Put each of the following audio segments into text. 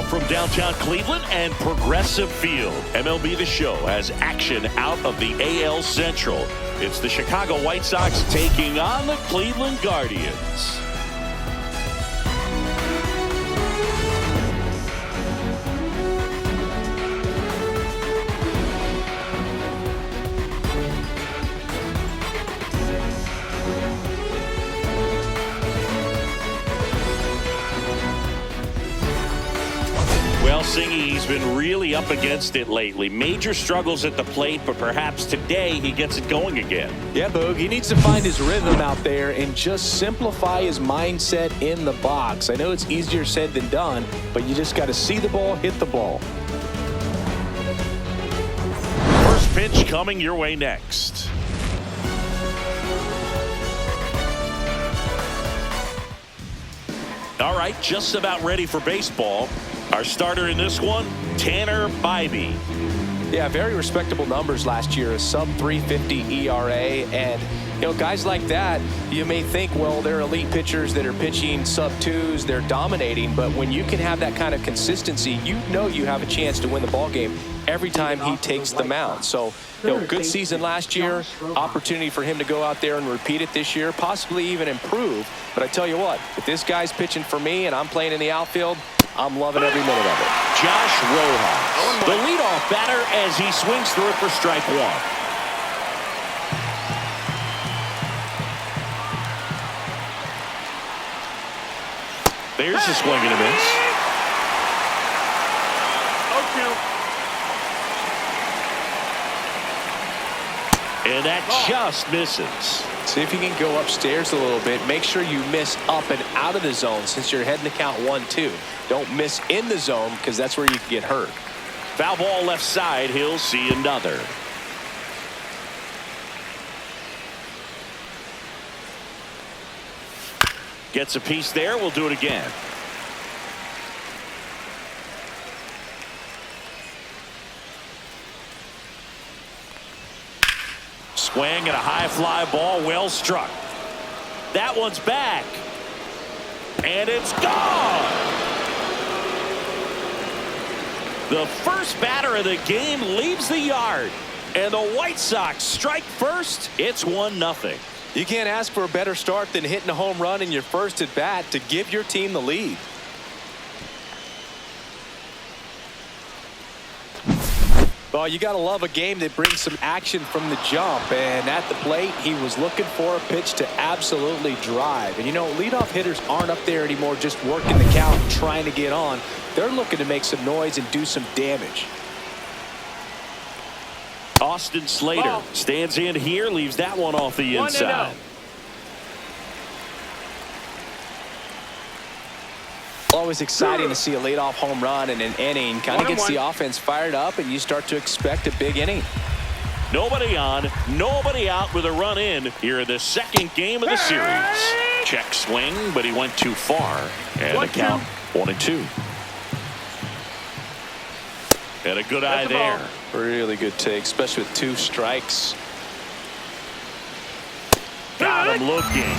from downtown Cleveland and Progressive Field. MLB The Show has action out of the AL Central. It's the Chicago White Sox taking on the Cleveland Guardians. Well, Singy, he's been really up against it lately. Major struggles at the plate, but perhaps today he gets it going again. Yeah, Boog, he needs to find his rhythm out there and just simplify his mindset in the box. I know it's easier said than done, but you just got to see the ball, hit the ball. First pitch coming your way next. All right, just about ready for baseball. Our starter in this one, Tanner Bybee. Yeah, very respectable numbers last year, a sub 350 ERA. And, you know, guys like that, you may think, well, they're elite pitchers that are pitching sub twos, they're dominating. But when you can have that kind of consistency, you know you have a chance to win the ball game every time he takes the mound. So, you know, good season last year, opportunity for him to go out there and repeat it this year, possibly even improve. But I tell you what, if this guy's pitching for me and I'm playing in the outfield, I'm loving every minute of it. Josh Rojas, the leadoff batter as he swings through it for strike one. There's a swing and a miss. 0-2. And that just misses. See if you can go upstairs a little bit. Make sure you miss up and out of the zone since you're heading to count 1-2. Don't miss in the zone because that's where you can get hurt. Foul ball left side. He'll see another. Gets a piece there. We'll do it again. Swing and a high fly ball, well struck. That one's back. And it's gone. The first batter of the game leaves the yard. And the White Sox strike first. It's 1-0. You can't ask for a better start than hitting a home run in your first at bat to give your team the lead. Well, you got to love a game that brings some action from the jump. And at the plate, he was looking for a pitch to absolutely drive. And, you know, leadoff hitters aren't up there anymore just working the count and trying to get on. They're looking to make some noise and do some damage. Austin Slater stands in here, leaves that one off the inside. Always exciting to see a leadoff home run in an inning. Kind of gets the offense fired up, and you start to expect a big inning. Nobody on, nobody out with a run in here in the second game of the series. Check swing, but he went too far. And the count 1-2. And a good eye there. Really good take, especially with 2 strikes. Got him looking.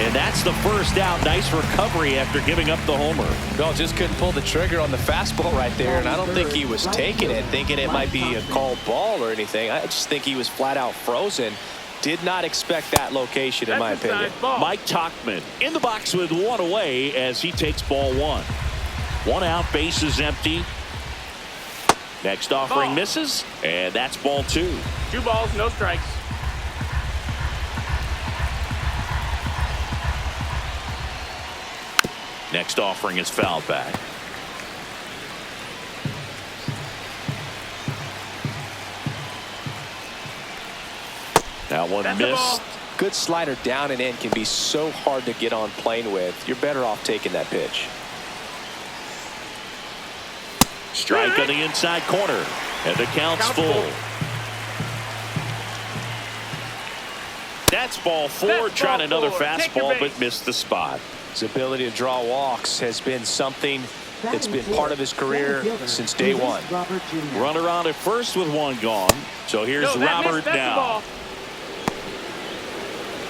And that's the first out. Nice recovery after giving up the homer. Well, just couldn't pull the trigger on the fastball right there, and I don't think he was taking it, thinking it might be a called ball or anything. I just think he was flat out frozen. Did not expect that location, in my opinion. Mike Tauchman in the box with one away as he takes ball 1. 1 out, base is empty. Next offering misses, and that's ball 2. 2 balls, no strikes. Next offering is fouled back. That one missed. Good slider down and in can be so hard to get on plane with. You're better off taking that pitch. Strike on the inside corner, and the count's full. That's ball 4. Trying another fastball, but missed the spot. His ability to draw walks has been something that's been part of his career since day one. Runner on at first with 1 gone. So here's Robert now.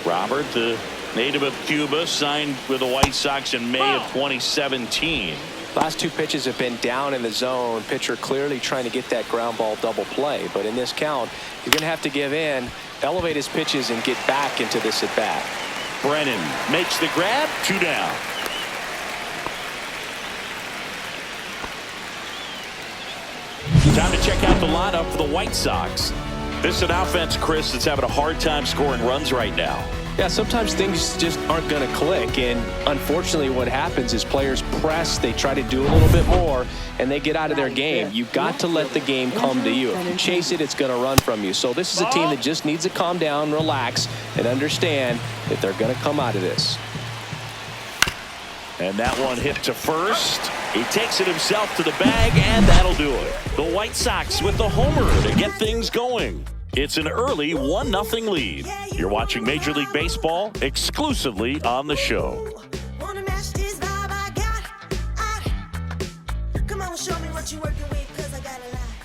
Robert, the native of Cuba, signed with the White Sox in May of 2017. Last two pitches have been down in the zone. Pitcher clearly trying to get that ground ball double play. But in this count, he's going to have to give in, elevate his pitches, and get back into this at bat. Brennan makes the grab. 2 down. Time to check out the lineup for the White Sox. This is an offense, Chris, that's having a hard time scoring runs right now. Yeah, sometimes things just aren't going to click, and unfortunately what happens is players press, they try to do a little bit more, and they get out of their game. You've got to let the game come to you. If you chase it, it's going to run from you. So this is a team that just needs to calm down, relax, and understand that they're going to come out of this. And that one hit to first. He takes it himself to the bag, and that'll do it. The White Sox with the homer to get things going. It's an early 1-0 lead. You're watching Major League Baseball exclusively on the show.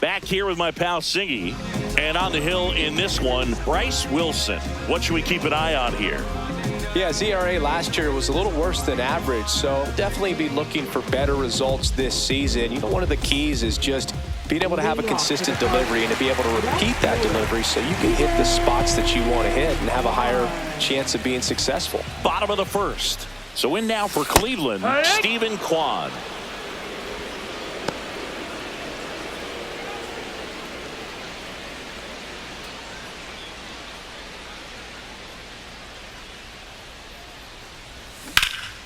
Back here with my pal Singy, and on the hill in this one, Bryce Wilson. What should we keep an eye on here? Yeah, his ERA last year was a little worse than average, so definitely be looking for better results this season. You know, one of the keys is just being able to have a consistent delivery and to be able to repeat that delivery so you can hit the spots that you want to hit and have a higher chance of being successful. Bottom of the first. So in now for Cleveland, Stephen Kwan.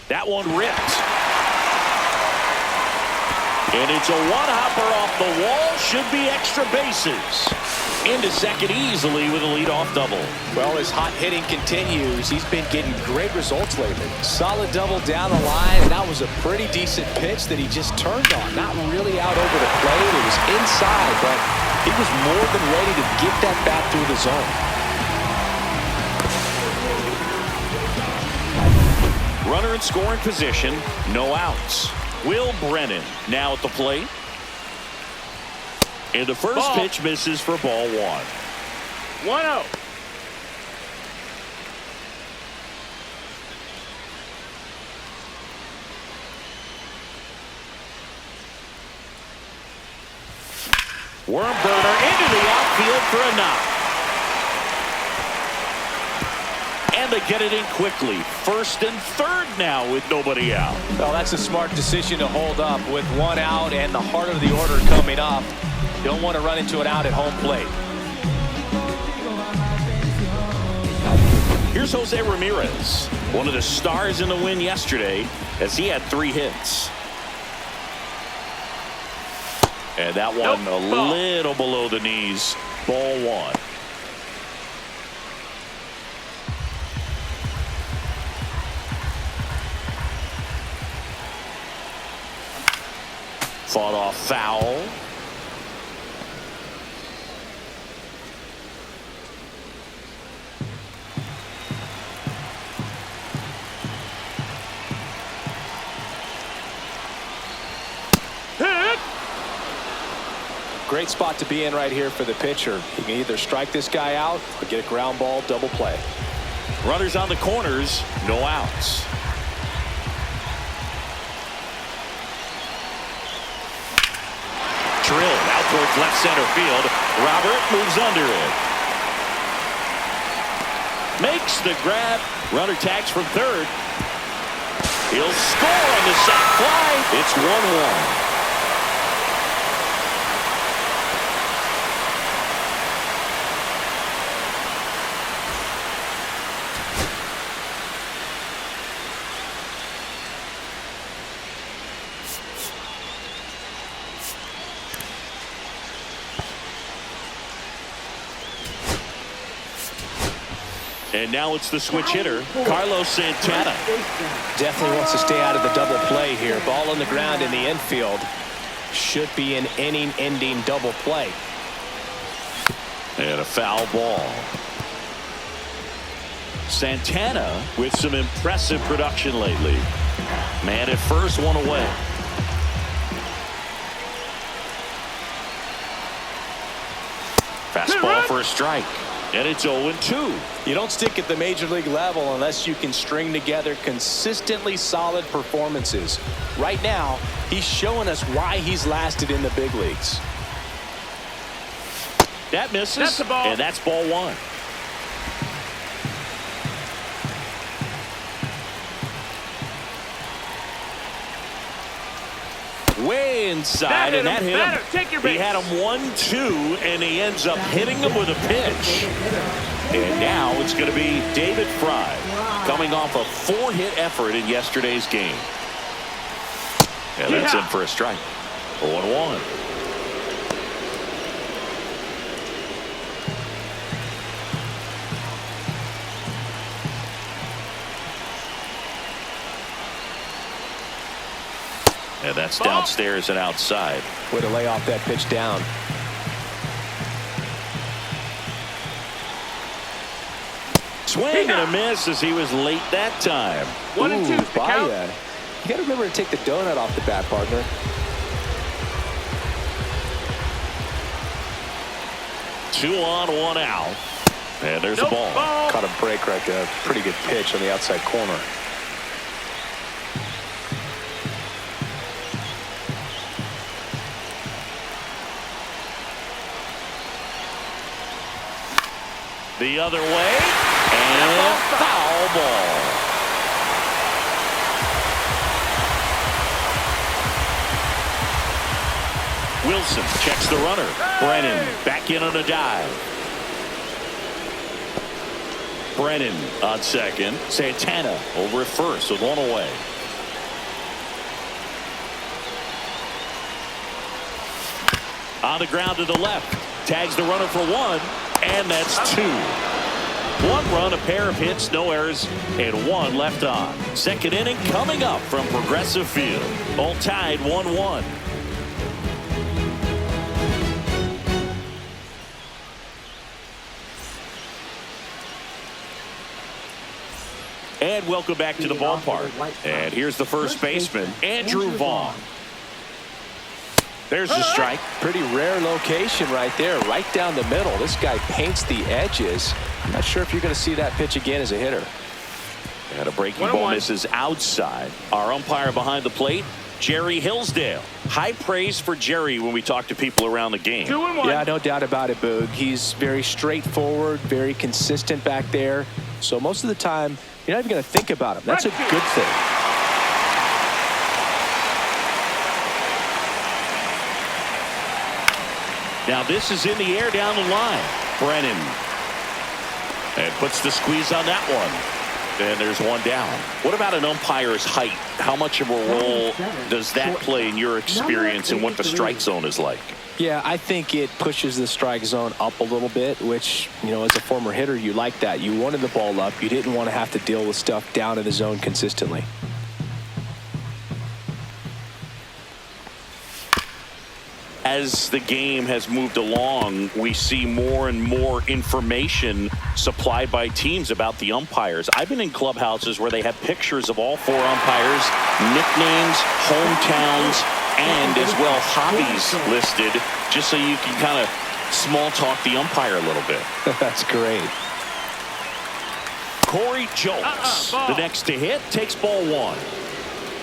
That one ripped. And it's a one-hopper off the wall. Should be extra bases. Into second easily with a leadoff double. Well, his hot hitting continues. He's been getting great results lately. Solid double down the line, and that was a pretty decent pitch that he just turned on. Not really out over the plate. It was inside, but he was more than ready to get that bat through the zone. Runner in scoring position, no outs. Will Brennan now at the plate. And the first pitch misses for ball 1. 1-0. Worm burner into the outfield for a knock. And they get it in quickly. First and third now with nobody out. Well, that's a smart decision to hold up with 1 out and the heart of the order coming up. Don't want to run into an out at home plate. Here's Jose Ramirez, one of the stars in the win yesterday, as he had 3 hits. And that one a little below the knees. Ball 1. Fought off foul. Hit. Great spot to be in right here for the pitcher. He can either strike this guy out or get a ground ball double play. Runners on the corners, no outs. Drilled out towards left center field. Robert moves under it. Makes the grab. Runner tags from third. He'll score on the sac fly. It's 1-1. And now it's the switch hitter, Carlos Santana. Definitely wants to stay out of the double play here. Ball on the ground in the infield. Should be an inning-ending double play. And a foul ball. Santana with some impressive production lately. Man at first, one away. Fastball Ball for a strike. And it's 0-2. You don't stick at the major league level unless you can string together consistently solid performances. Right now, he's showing us why he's lasted in the big leagues. That misses. That's the ball. And that's ball one. Way inside, and that hit him. Take your He base. had him 1-2, and he ends up hitting him with a pitch. And now it's going to be David Fry coming off a 4-hit effort in yesterday's game. And that's in for a strike. 0-1. And that's downstairs and outside. Way to lay off that pitch down. Swing and a miss as he was late that time. 1-2 is the count. Baya. You got to remember to take the donut off the bat, partner. Two on, one out. And there's the ball. Caught a break right there. Pretty good pitch on the outside corner. The other way, and foul ball. Wilson checks the runner. Brennan back in on a dive. Brennan on second. Santana over at first with one away. On the ground to the left. Tags the runner for one. And that's two. One run, a pair of hits, no errors, and one left on. Second inning coming up from Progressive Field. All tied 1-1. And welcome back to the ballpark. And here's the first baseman, Andrew Vaughn. There's the strike. Pretty rare location right there, right down the middle. This guy paints the edges. I'm not sure if you're going to see that pitch again as a hitter. And a breaking ball misses outside. Our umpire behind the plate, Jerry Hillsdale. High praise for Jerry when we talk to people around the game. 2-1. Yeah, no doubt about it, Boog. He's very straightforward, very consistent back there. So most of the time, you're not even going to think about him. That's a good thing. Now this is in the air down the line. Brennan. And puts the squeeze on that one. And there's one down. What about an umpire's height? How much of a role does that play in your experience and what the strike zone is like? Yeah, I think it pushes the strike zone up a little bit, which, you know, as a former hitter, you like that. You wanted the ball up. You didn't want to have to deal with stuff down in the zone consistently. As the game has moved along, we see more and more information supplied by teams about the umpires. I've been in clubhouses where they have pictures of all four umpires, nicknames, hometowns, and as well hobbies listed, just so you can kind of small talk the umpire a little bit. That's great. Corey Jolts, the next to hit, takes ball one.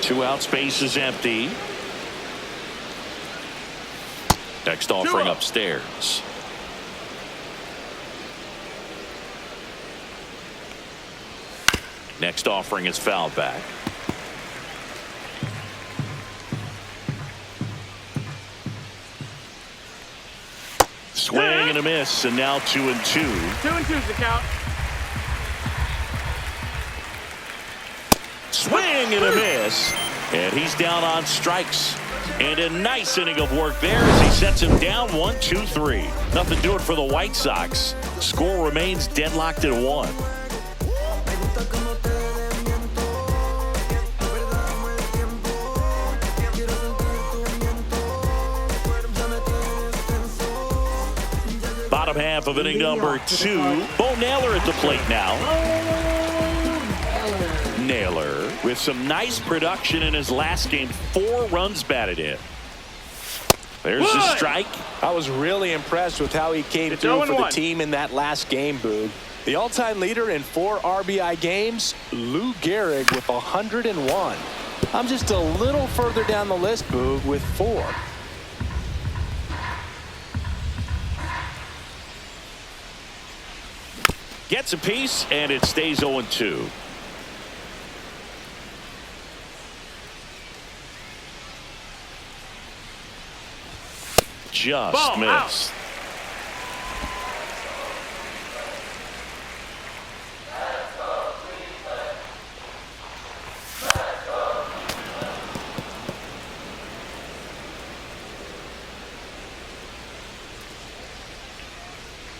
2 out, space is empty. Next offering upstairs. Next offering is fouled back. Swing and a miss, and now 2-2. 2-2 is the count. Swing and a miss, and he's down on strikes. And a nice inning of work there as he sets him down 1-2-3. Nothing doing for the White Sox. Score remains deadlocked at 1. Bottom half of inning number 2. Bo Naylor at the plate now. Naylor with some nice production in his last game. 4 runs batted in. There's the strike. I was really impressed with how he came through for the team in that last game, Boog. The all-time leader in 4 RBI games, Lou Gehrig with 101. I'm just a little further down the list, Boog, with 4. Gets a piece, and it stays 0-2. Just Ball missed. Out.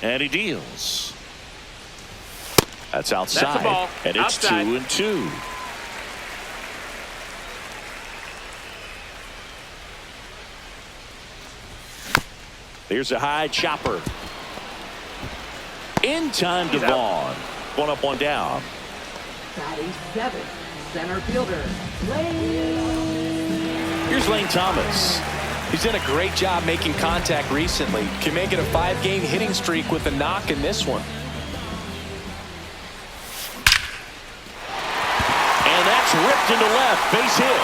And he deals. That's outside. That's a ball. And it's Outside. 2-2. Here's a high chopper. In time to Vaughn. 1 up, 1 down. Batting 7, center fielder, Lane. Here's Lane Thomas. He's done a great job making contact recently. Can make it a 5-game hitting streak with a knock in this one. And that's ripped into left. Base hit.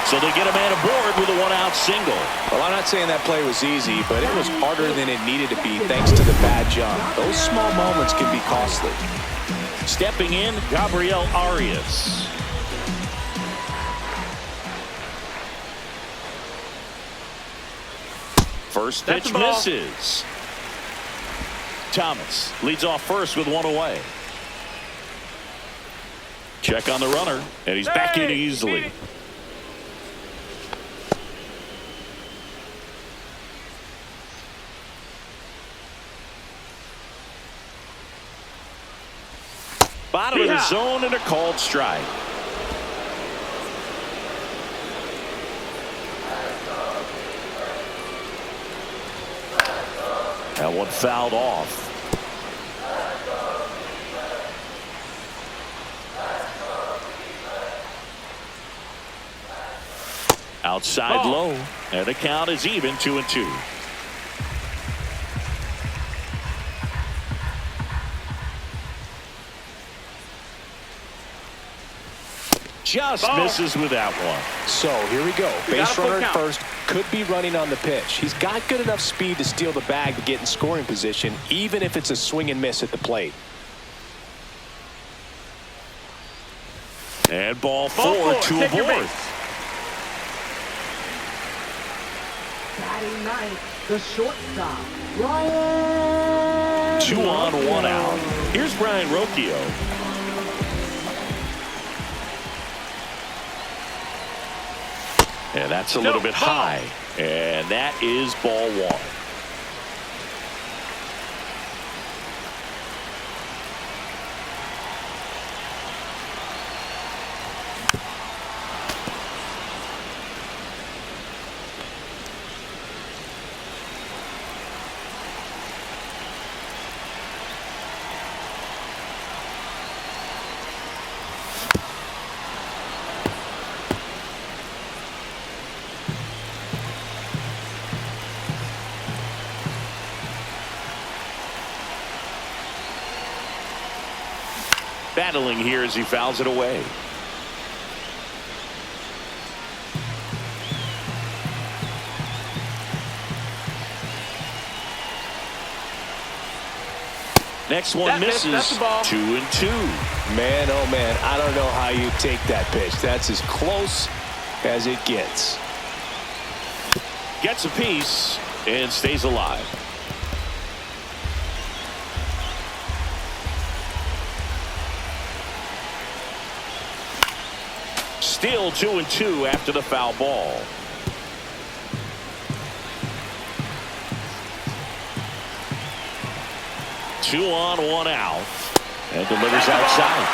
So they get a man aboard with a 1-out single. Well, I'm not saying that play was easy, but it was harder than it needed to be thanks to the bad jump. Those small moments can be costly. Stepping in, Gabriel Arias. First pitch misses. Thomas leads off first with 1 away. Check on the runner, and he's back in easily. Bottom of the zone and a called strike. That one fouled off. Outside low, and the count is even 2-2. Just misses with that one. So here we go. Base runner at first, could be running on the pitch. He's got good enough speed to steal the bag to get in scoring position, even if it's a swing and miss at the plate. And ball 4 to a board. Batting 9, the shortstop, Brian. 2 on, 1 out. Here's Brian Rocchio. And that's a little bit high. And that is ball 1. Battling here as he fouls it away. Next one misses. 2-2. Man, oh man, I don't know how you take that pitch. That's as close as it gets. Gets a piece and stays alive. Still 2-2 after the foul ball. Two on, 1 out, and delivers outside.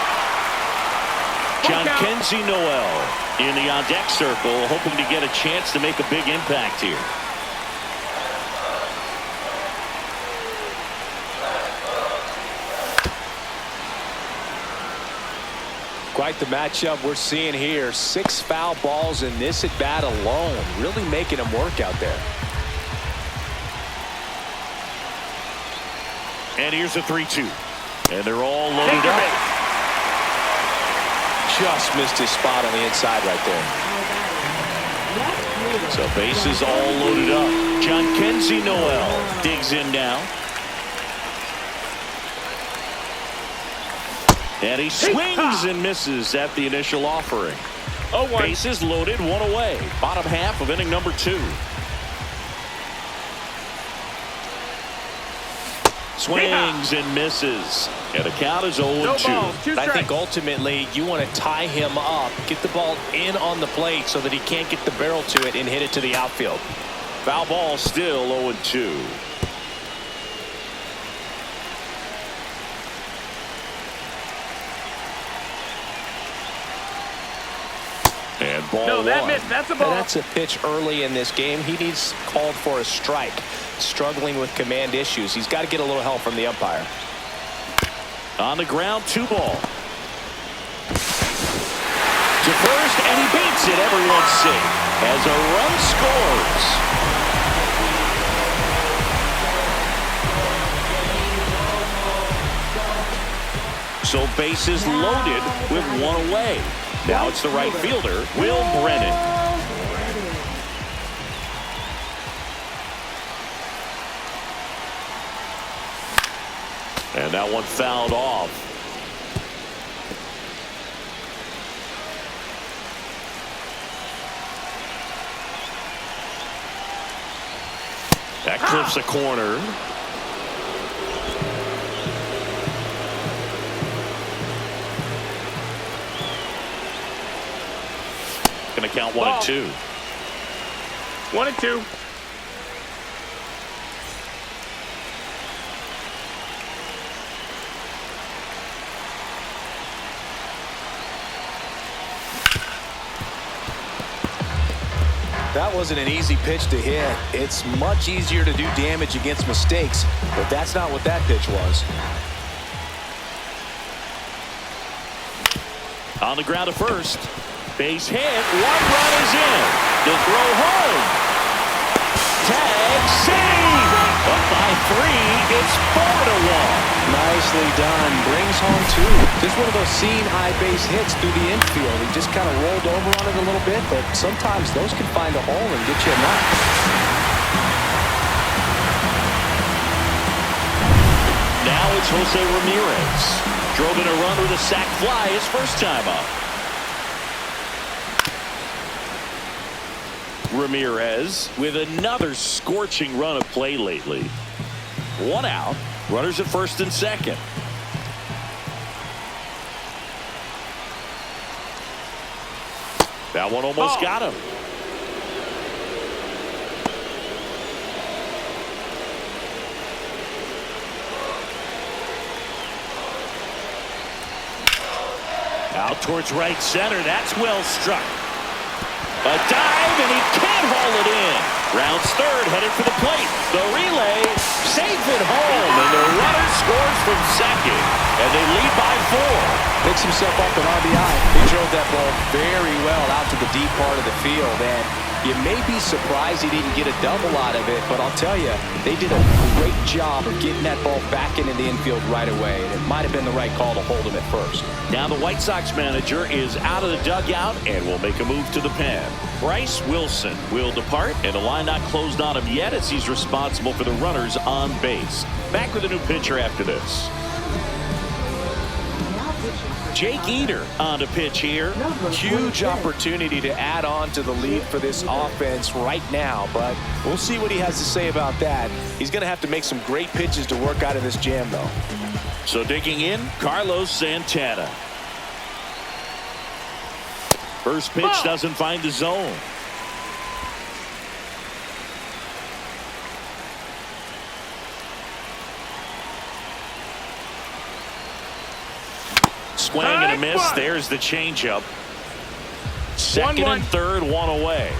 John Kenzie Noel in the on-deck circle, hoping to get a chance to make a big impact here. Quite the matchup we're seeing here. 6 foul balls in this at bat alone, really making them work out there. And here's a 3-2. And they're all loaded up. Just missed his spot on the inside right there. So bases all loaded up. John Kenzie Noel digs in now. And he swings and misses at the initial offering. Bases loaded, one away. Bottom half of inning number 2. Swings and misses. And the count is 0-2. I think ultimately you want to tie him up, get the ball in on the plate so that he can't get the barrel to it and hit it to the outfield. Foul ball still 0-2. And ball no, that one. missed. That's a ball. And that's a pitch early in this game. He needs called for a strike. Struggling with command issues. He's got to get a little help from the umpire. On the ground, 2 ball. To first, and he beats it. Everyone's safe as a run scores. So bases loaded with 1 away. Now it's the right fielder, Will Brennan. And that one fouled off. That clips a corner. Going to count 1-2. 1-2. That wasn't an easy pitch to hit. It's much easier to do damage against mistakes, but that's not what that pitch was. On the ground to first. Base hit. 1 run is in. The throw home. Tag save. Up by 3. It's 4-1. Nicely done. Brings home 2. Just one of those seeing high base hits through the infield. He just kind of rolled over on it a little bit, but sometimes those can find a hole and get you a knock. Now it's Jose Ramirez. Drove in a run with a sac fly his first time up. Ramirez with another scorching run of play lately. 1 out. Runners at first and second. That one almost got him. Out towards right center. That's well struck. A dive, and he can't haul it in. Rounds third, headed for the plate. The relay, safe at home, and the runner scores from second. And they lead by 4. Picks himself up an RBI. He drove that ball very well out to the deep part of the field, and you may be surprised he didn't get a double out of it, but I'll tell you, they did a great job of getting that ball back into the infield right away, and it might have been the right call to hold him at first. Now the White Sox manager is out of the dugout and will make a move to the pen. Bryce Wilson will depart, and the line not closed on him yet as he's responsible for the runners on base. Back with a new pitcher after this. Jake Eater on to pitch here. Huge opportunity to add on to the lead for this offense right now, but we'll see what he has to say about that. He's going to have to make some great pitches to work out of this jam, though. So digging in, Carlos Santana. First pitch doesn't find the zone. Swing and a miss. There's the changeup. Second and third, 1 away.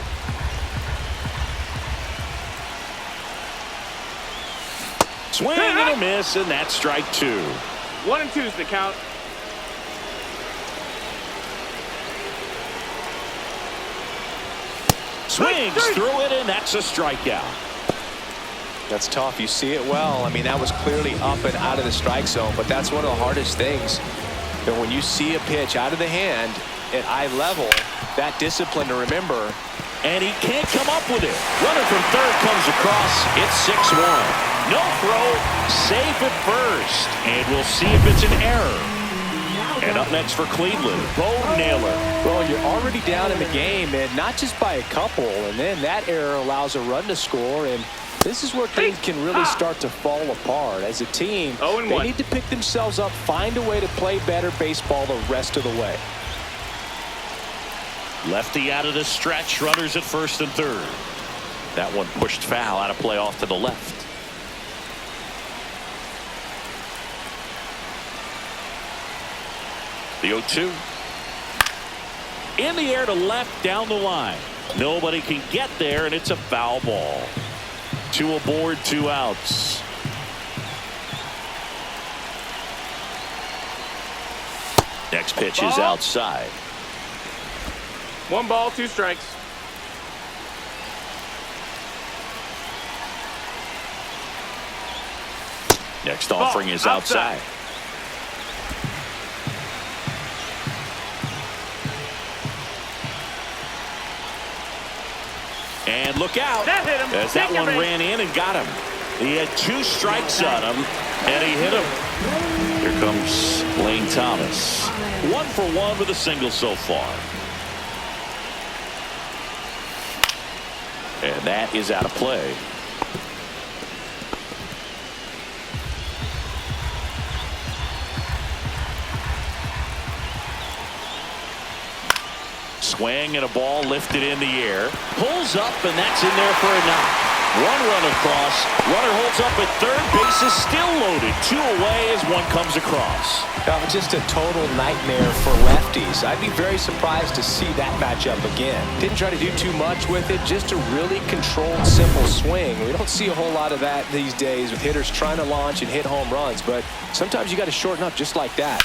Swing and a miss, and that's strike 2. 1-2 is the count. Swings through it, and that's a strikeout. That's tough. You see it well. I mean, that was clearly up and out of the strike zone, but that's one of the hardest things. But when you see a pitch out of the hand at eye level, that discipline to remember. And he can't come up with it. Runner from third comes across. It's 6-1. No throw. Safe at first. And we'll see if it's an error. And up next for Cleveland, Bo Naylor. Well, you're already down in the game, and not just by a couple. And then that error allows a run to score. And this is where things can really start to fall apart. As a team, they need to pick themselves up, find a way to play better baseball the rest of the way. Lefty out of the stretch. Runners at first and third. That one pushed foul out of play off to the left. The 0-2. In the air to left down the line. Nobody can get there, and it's a foul ball. 2 aboard, 2 outs. Next pitch is outside. 1 ball, 2 strikes. Next offering is outside. And look out. That hit him. As that one ran in and got him. He had 2 strikes on him, and he hit him. Here comes Lane Thomas. 1 for 1 with a single so far. And that is out of play. Swing and a ball lifted in the air. Pulls up, and that's in there for a knock. 1 run across. Runner holds up at third. Base is still loaded. 2 away as 1 comes across. Just a total nightmare for lefties. I'd be very surprised to see that matchup again. Didn't try to do too much with it. Just a really controlled, simple swing. We don't see a whole lot of that these days with hitters trying to launch and hit home runs. But sometimes you got to shorten up just like that.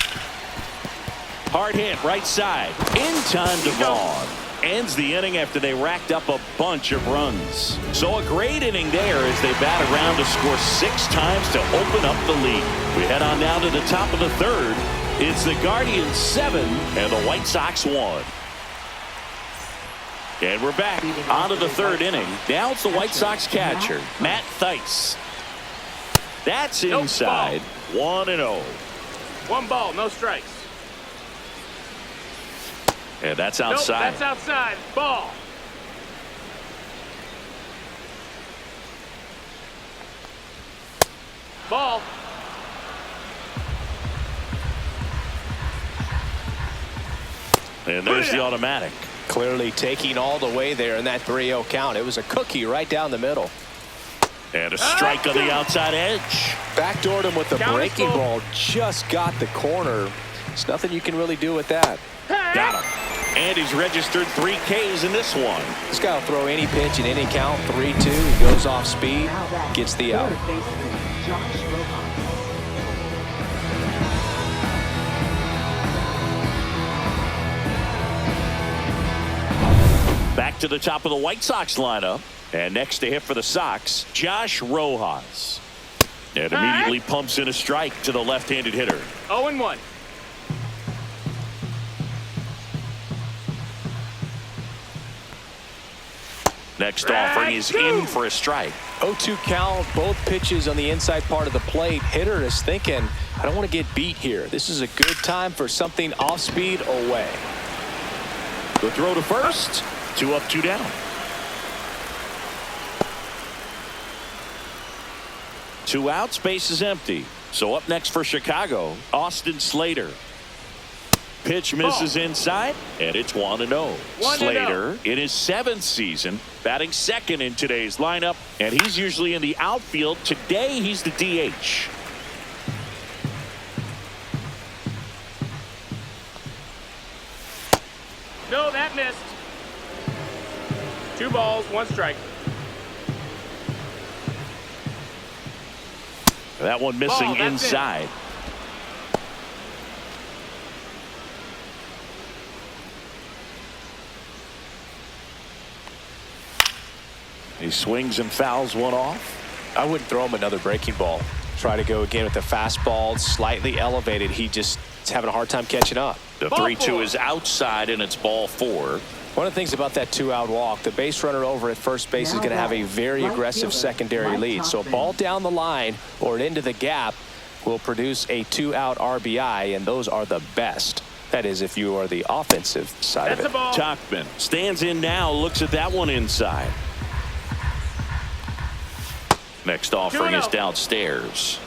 Hard hit right side. In time to Vaughn. Ends the inning after they racked up a bunch of runs. So a great inning there as they bat around to score 6 times to open up the lead. We head on down to the top of the third. It's the Guardians 7 and the White Sox 1. And we're back onto the third inning. Now it's the White Sox catcher, Matt Thaiss. That's inside. 1-0. 1 ball, no strikes. And that's outside. Nope, that's outside. Ball. Ball. And there's the automatic. Clearly taking all the way there in that 3-0 count. It was a cookie right down the middle. And a strike on the outside edge. Backdoored him with the breaking ball. Just got the corner. There's nothing you can really do with that. Got him. And he's registered 3 Ks in this one. This guy will throw any pitch in any count. 3-2. He goes off speed. Gets the out. Back to the top of the White Sox lineup. And next to hit for the Sox, Josh Rojas. And immediately pumps in a strike to the left-handed hitter. 0-1. Next offering is in for a strike. 0-2 count, both pitches on the inside part of the plate. Hitter is thinking, I don't want to get beat here. This is a good time for something off speed away. The throw to first. 2 up, 2 down. 2 outs, base is empty. So up next for Chicago, Austin Slater. Pitch misses inside, and it's 1-0. Slater in his 7th season, batting second in today's lineup, and he's usually in the outfield. Today, he's the DH. No, that missed. 2 balls, 1 strike. That one missing inside. He swings and fouls one off. I wouldn't throw him another breaking ball. Try to go again with the fastball, slightly elevated. He just is having a hard time catching up. The 3-2 is outside, and it's ball 4. One of the things about that 2-out walk, the base runner over at first base is going to have a very aggressive secondary lead. So a ball down the line or into the gap will produce a 2-out RBI, and those are the best. That is, if you are the offensive side of it. Tachman stands in now, looks at that one inside. Next offering is downstairs.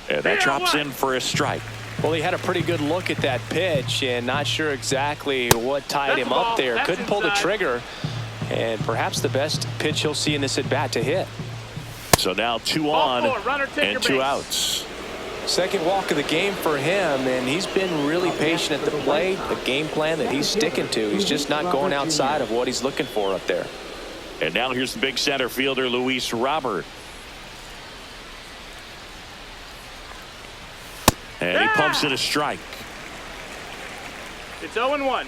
And that drops in for a strike. Well, he had a pretty good look at that pitch and not sure exactly what tied him up there. Couldn't pull the trigger, and perhaps the best pitch he'll see in this at-bat to hit. So now 2 on and 2 outs. Second walk of the game for him, and he's been really patient at the plate. The game plan that he's sticking to, he's just not going outside of what he's looking for up there. And now here's the big center fielder, Luis Robert. And he pumps it a strike. It's 0-1.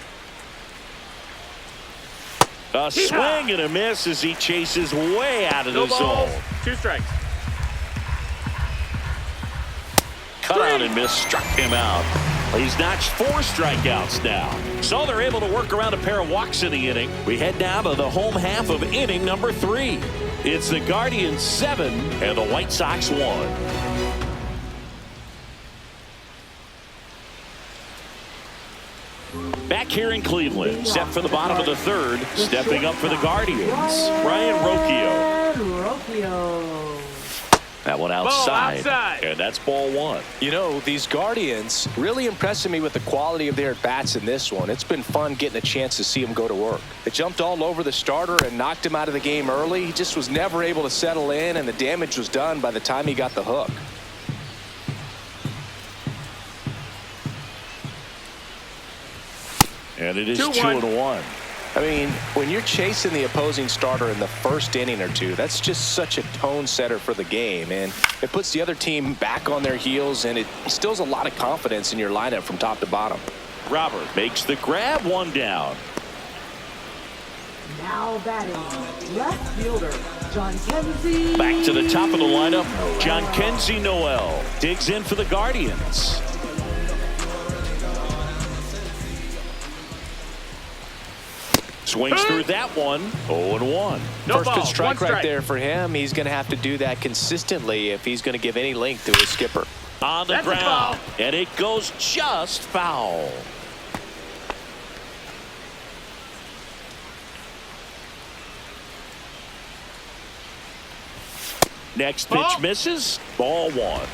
A swing and a miss as he chases way out of the zone. 2 strikes. Cut out and miss, struck him out. He's notched 4 strikeouts now. So they're able to work around a pair of walks in the inning. We head down to the home half of inning number 3. It's the Guardians 7 and the White Sox 1. Back here in Cleveland, set for the bottom of the 3rd, stepping up for the Guardians, Ryan Rocchio. That one outside, and that's ball 1. You know, these Guardians really impressing me with the quality of their at-bats in this one. It's been fun getting a chance to see them go to work. They jumped all over the starter and knocked him out of the game early. He just was never able to settle in, and the damage was done by the time he got the hook. And it is 2-1. I mean, when you're chasing the opposing starter in the first inning or 2, that's just such a tone setter for the game, and it puts the other team back on their heels, and it instills a lot of confidence in your lineup from top to bottom. Robert makes the grab, 1 down. Now batting, left fielder, John Kenzie. Back to the top of the lineup, John Kenzie Noel digs in for the Guardians. Swings through that one. 0-1. First good strike right there for him. He's going to have to do that consistently if he's going to give any length to his skipper. On the ground, and it goes just foul. Next pitch misses. Ball 1.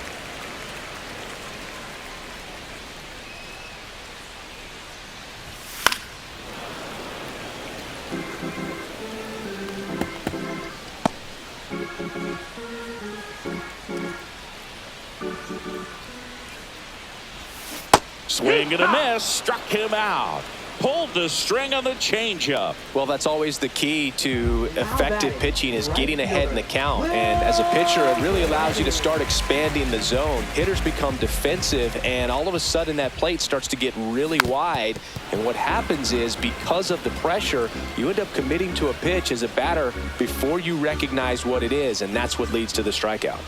Swing and a miss, struck him out. Pulled the string on the changeup. Well, that's always the key to effective pitching, is getting ahead in the count. And as a pitcher, it really allows you to start expanding the zone. Hitters become defensive, and all of a sudden that plate starts to get really wide. And what happens is, because of the pressure, you end up committing to a pitch as a batter before you recognize what it is, and that's what leads to the strikeout.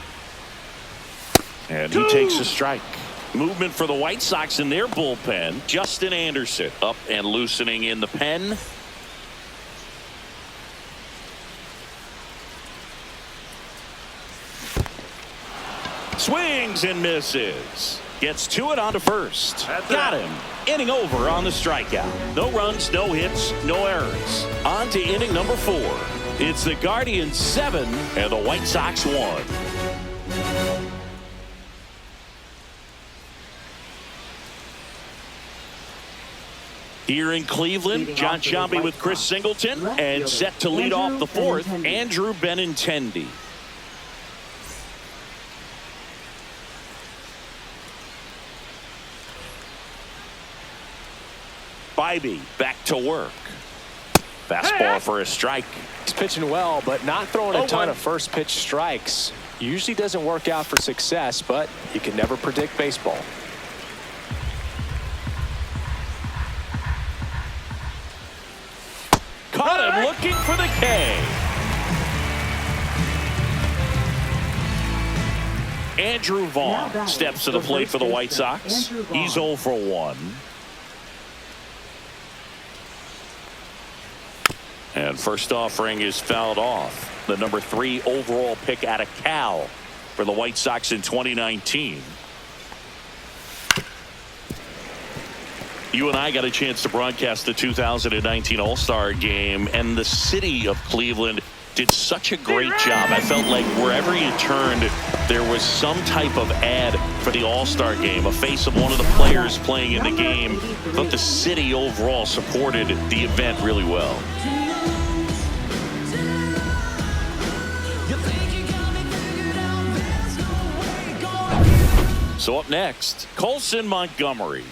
And he takes a strike. Movement for the White Sox in their bullpen. Justin Anderson up and loosening in the pen. Swings and misses. Gets to it onto first. Got him. Inning over on the strikeout. No runs, no hits, no errors. On to inning number 4. It's the Guardians 7 and the White Sox 1. Here in Cleveland, John Sciambi with Chris Singleton, and set to lead off the 4th, Andrew Benintendi. Bybee back to work. Fastball for a strike. He's pitching well, but not throwing a ton of first pitch strikes. Usually doesn't work out for success, but you can never predict baseball. Caught and looking for the K. Andrew Vaughn steps to the plate for the White Sox. He's 0 for 1. And first offering is fouled off. The number 3 overall pick out of Cal for the White Sox in 2019. You and I got a chance to broadcast the 2019 All-Star Game, and the city of Cleveland did such a great job. I felt like wherever you turned, there was some type of ad for the All-Star Game, a face of one of the players playing in the game. But the city overall supported the event really well. So up next, Colson Montgomery.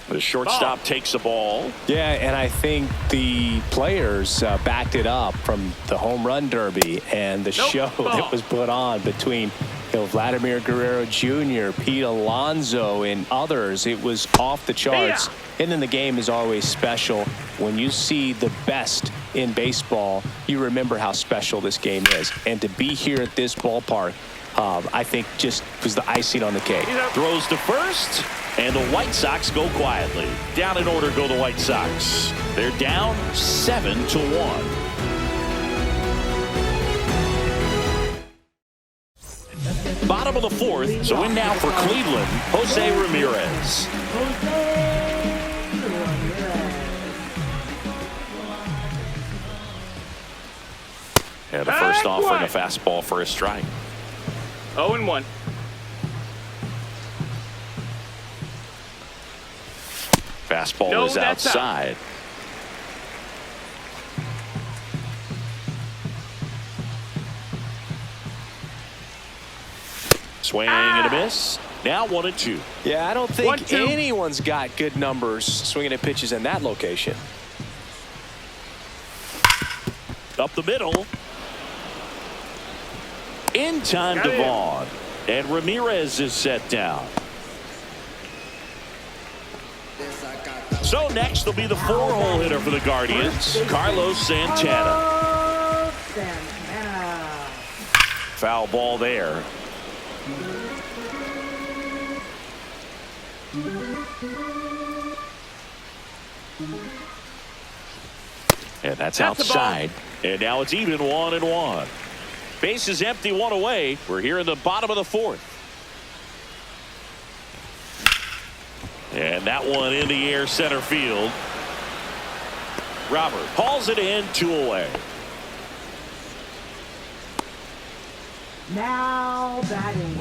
The shortstop takes the ball. Yeah, and I think the players backed it up from the home run derby and the show that was put on between Vladimir Guerrero Jr., Pete Alonso, and others. It was off the charts. And then the game is always special. When you see the best in baseball, you remember how special this game is. And to be here at this ballpark, I think just was the icing on the cake. Throws to first. And the White Sox go quietly. Down in order go the White Sox. They're down 7-1. Bottom of the 4th. So in now for Cleveland, Jose Ramirez. And the first offering a fastball for a strike. 0-1. Fastball is outside. Swing and a miss. Now 1-2. Yeah, I don't think anyone's got good numbers swinging at pitches in that location. Up the middle. In time to Vaughn. And Ramirez is set down. So next will be the 4-hole hitter for the Guardians, Carlos Santana. Foul ball there. And that's outside. And now it's even 1-1. Base is empty, 1 away. We're here in the bottom of the 4th. And that one in the air center field. Robert hauls it in, 2 away. Now batting.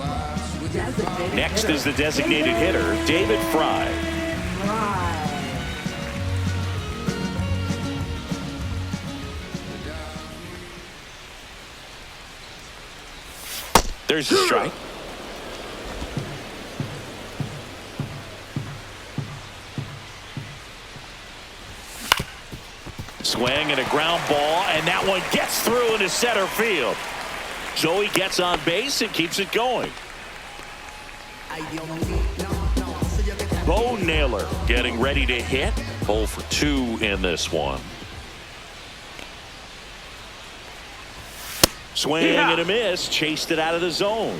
Next is the designated hitter, David Fry. There's a strike. Swing and a ground ball, and that one gets through into center field. So he gets on base and keeps it going. Bo Naylor getting ready to hit. 0 for 2 in this one. Swing and a miss. Chased it out of the zone.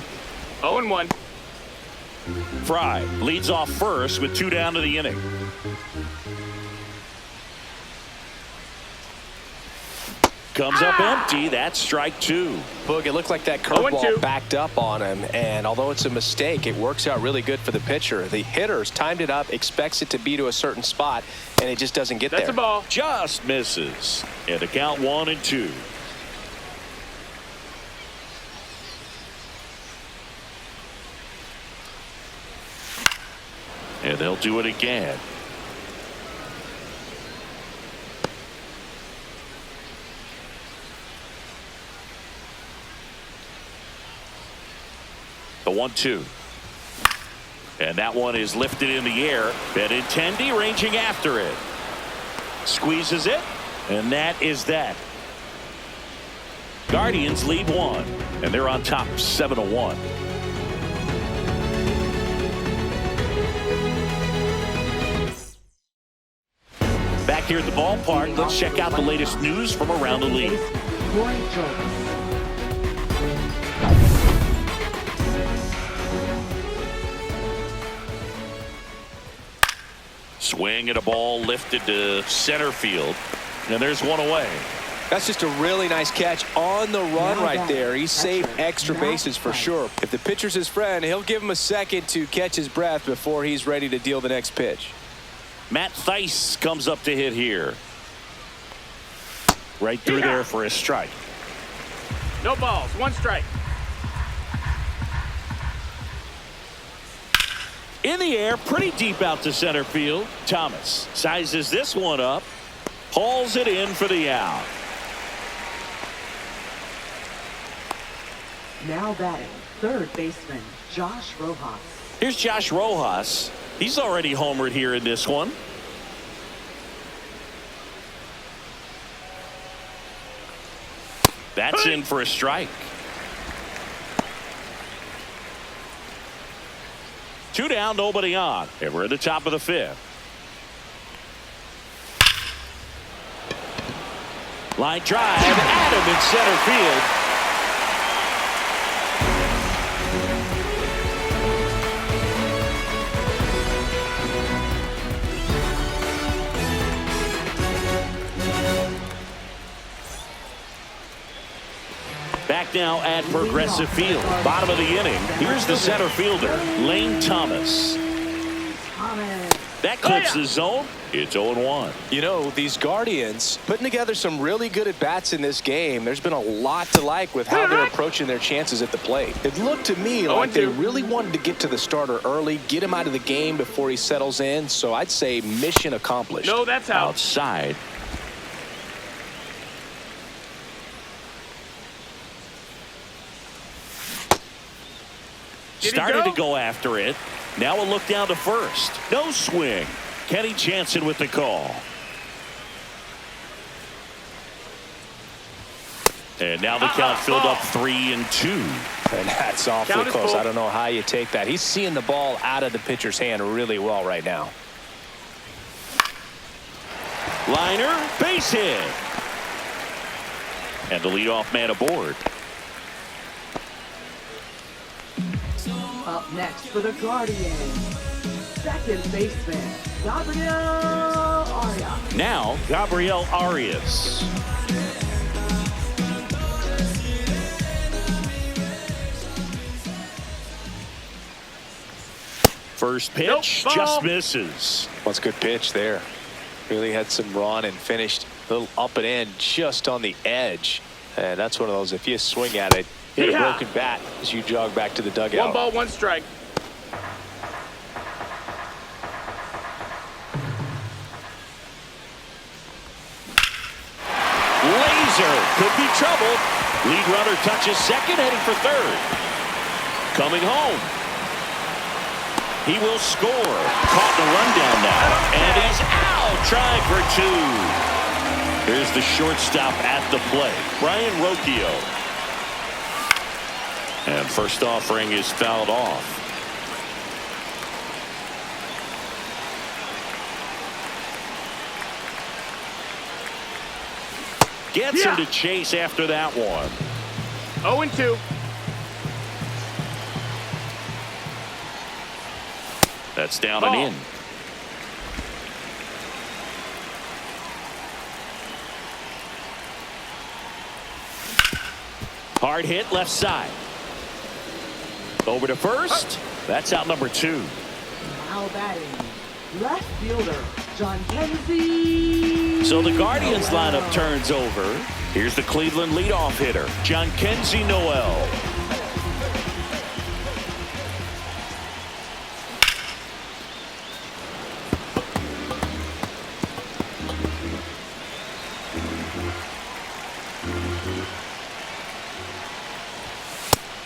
0-1. Fry leads off first with 2 down to the inning. Comes up empty. That's strike 2. Boog, it looked like that curveball backed up on him, and although it's a mistake, it works out really good for the pitcher. The hitter's timed it up, expects it to be to a certain spot, and it just doesn't get there. That's a ball. Just misses. And the count 1-2. And they'll do it again. The 1-2. And that one is lifted in the air. Benintendi ranging after it. Squeezes it. And that is that. Guardians lead 1. And they're on top 7-1. Back back here at the ballpark. Let's check out the latest news from around the league. Swing and a ball lifted to center field. And there's one away. That's just a really nice catch on the run right there. He saved extra bases for sure. If the pitcher's his friend, he'll give him a second to catch his breath before he's ready to deal the next pitch. Matt Thaiss comes up to hit here. Right through there for a strike. No balls. 1 strike. In the air, pretty deep out to center field. Thomas sizes this one up. Hauls it in for the out. Now batting, third baseman, Josh Rojas. Here's Josh Rojas. He's already homered here in this one. That's in for a strike. 2 down, nobody on. And we're at the top of the 5th. Line drive, Adam in center field. Back now at Progressive Field. Bottom of the inning. Here's the center fielder, Lane Thomas. That clips the zone. It's 0-1. You know, these Guardians putting together some really good at-bats in this game. There's been a lot to like with how they're approaching their chances at the plate. It looked to me like they really wanted to get to the starter early, get him out of the game before he settles in. So I'd say mission accomplished. No, that's out. Outside. Started to go after it. Now a look down to first. No swing. Kenny Jansen with the call. And now the count filled up 3-2. And that's awfully close. I don't know how you take that. He's seeing the ball out of the pitcher's hand really well right now. Liner, base hit. And the leadoff man aboard. Up next for the Guardians, second baseman, Gabriel Arias. Now, Gabriel Arias. First pitch, just misses. What's a good pitch there? Really had some run and finished a little up and in just on the edge. And that's one of those, if you swing at it, hit a broken bat as you jog back to the dugout. 1 ball, 1 strike. Laser could be trouble. Lead runner touches second, heading for third. Coming home. He will score. Caught the rundown now. And he's out. Trying for 2. Here's the shortstop at the plate, Brian Rocchio. And first offering is fouled off. Gets him to chase after that one. 0-2. That's down and in. Hard hit left side. Over to first. That's out number 2. Now batting, left fielder, John Kenzie. So the Guardians lineup turns over. Here's the Cleveland leadoff hitter, John Kenzie Noel.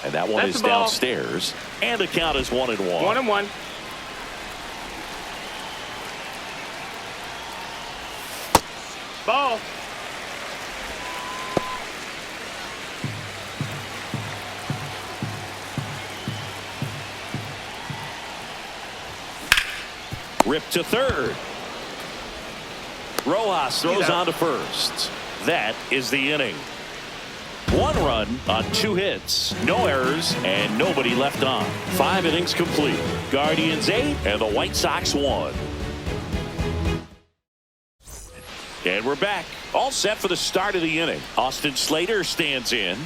And that one is downstairs. And the count is 1-1. 1-1. Ball. Ripped to third. Rojas throws on to first. That is the inning. 1 run on 2 hits, no errors, and nobody left on. 5 innings complete. Guardians 8 and the White Sox 1. And we're back. All set for the start of the inning. Austin Slater stands in.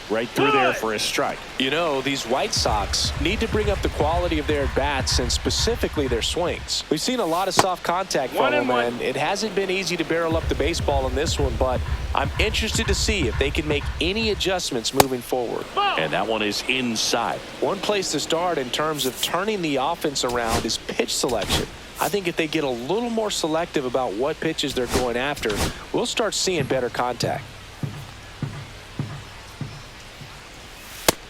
Right through there for a strike. You know, these White Sox need to bring up the quality of their at-bats and specifically their swings. We've seen a lot of soft contact from them, and it hasn't been easy to barrel up the baseball in this one, but I'm interested to see if they can make any adjustments moving forward. And that one is inside. One place to start in terms of turning the offense around is pitch selection. I think if they get a little more selective about what pitches they're going after, we'll start seeing better contact.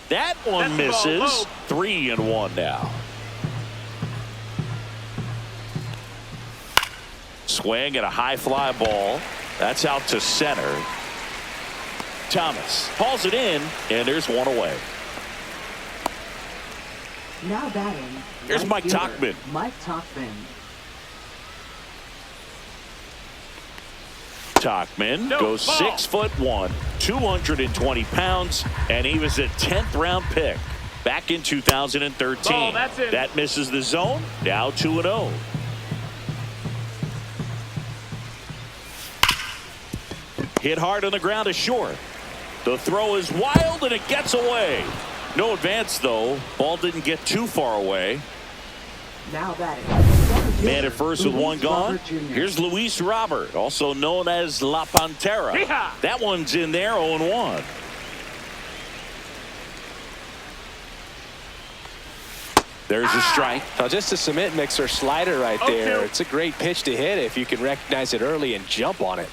That one misses. 3-1 now. Swing at a high fly ball. That's out to center. Thomas hauls it in, and there's one away. Now batting. Here's Mike Tauchman. Mike Tauchman. Tauchman goes 6'1", 220 pounds, and he was a 10th round pick back in 2013. That misses the zone. Now 2-0. Hit hard on the ground to short. The throw is wild and it gets away. No advance though. Ball didn't get too far away. Now batting. Man at first with one gone. Here's Luis Robert, also known as La Pantera. That one's in there, 0-1. There's a strike. Now just a cement mixer slider right there. It's a great pitch to hit if you can recognize it early and jump on it.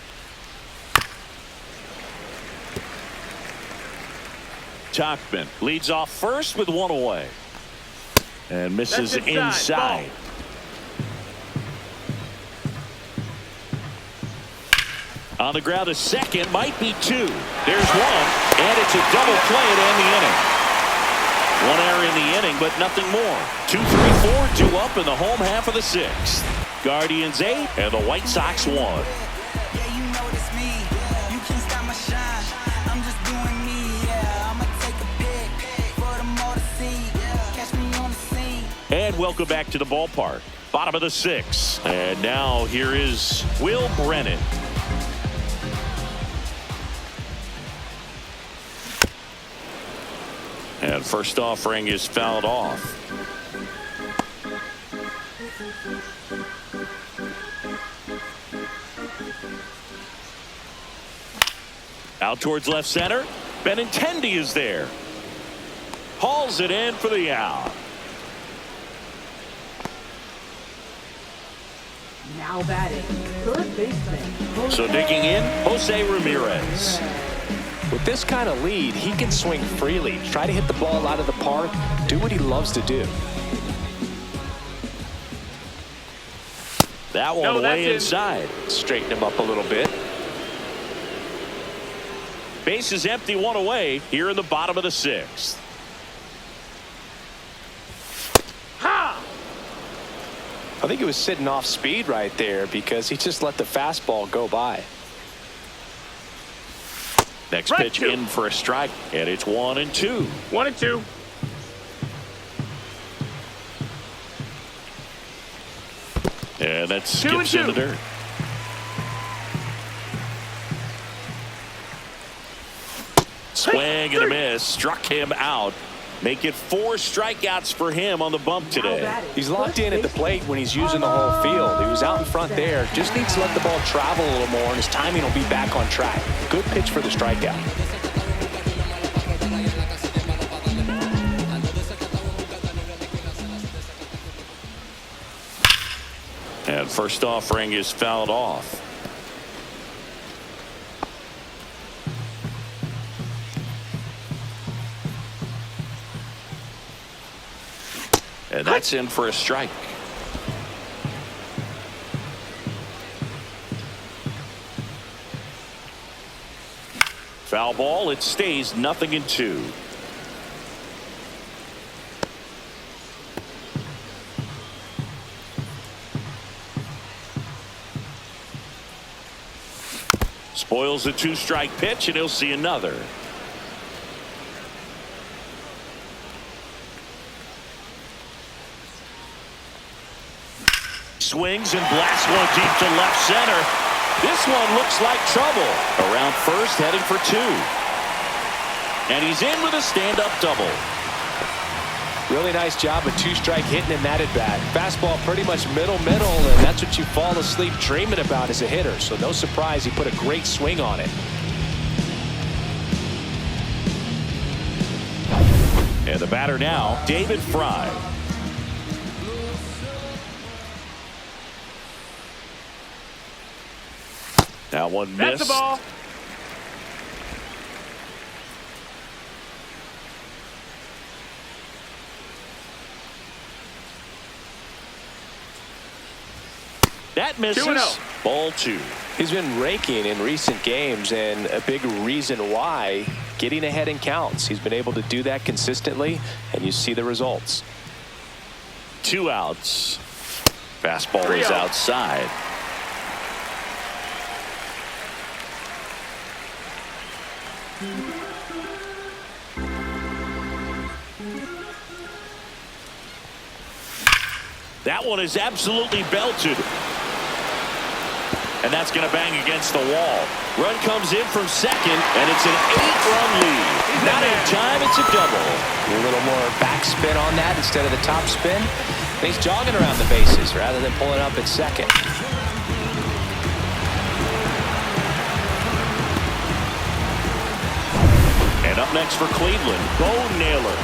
Tauchman leads off first with one away. And misses inside. On the ground to second, might be 2. There's one, and it's a double play to end the inning. 1 error in the inning, but nothing more. 2, 3, 4, 2 up in the home half of the 6th. Guardians 8 and the White Sox 1. And welcome back to the ballpark. Bottom of the 6th. And now here is Will Brennan. And first offering is fouled off. Out towards left center. Benintendi is there. Hauls it in for the out. Now batting. Third baseman. So digging in, Jose Ramirez. With this kind of lead, he can swing freely, try to hit the ball out of the park, do what he loves to do. That one way inside. Straighten him up a little bit. Base is empty, 1 away here in the bottom of the 6th. I think he was sitting off speed right there because he just let the fastball go by. Next pitch in for a strike, and it's 1-2. 1-2. And that skips in the dirt. Swing and a miss. Struck him out. Make it 4 strikeouts for him on the bump today. He's locked in at the plate when he's using the whole field. He was out in front there. Just needs to let the ball travel a little more, and his timing will be back on track. Good pitch for the strikeout. And first offering is fouled off. And that's in for a strike. Foul ball. It stays 0-2. Boyle's a 2-strike pitch, and he'll see another. Swings and blasts one deep to left center. This one looks like trouble. Around first, heading for 2. And he's in with a stand-up double. Really nice job of 2-strike hitting in that at bat. Fastball pretty much middle, and that's what you fall asleep dreaming about as a hitter. So no surprise he put a great swing on it. And the batter now, David Fry. That one missed. That's the ball. That misses. 2-0. Ball 2. He's been raking in recent games, and a big reason why, getting ahead in counts. He's been able to do that consistently, and you see the results. 2 outs. Fastball is 3-0. outside. That one is absolutely belted. And that's going to bang against the wall. Run comes in from second, and it's an 8-run lead. Not in time, it's a double. A little more backspin on that instead of the top spin. He's jogging around the bases rather than pulling up at second. And up next for Cleveland, Bo Naylor.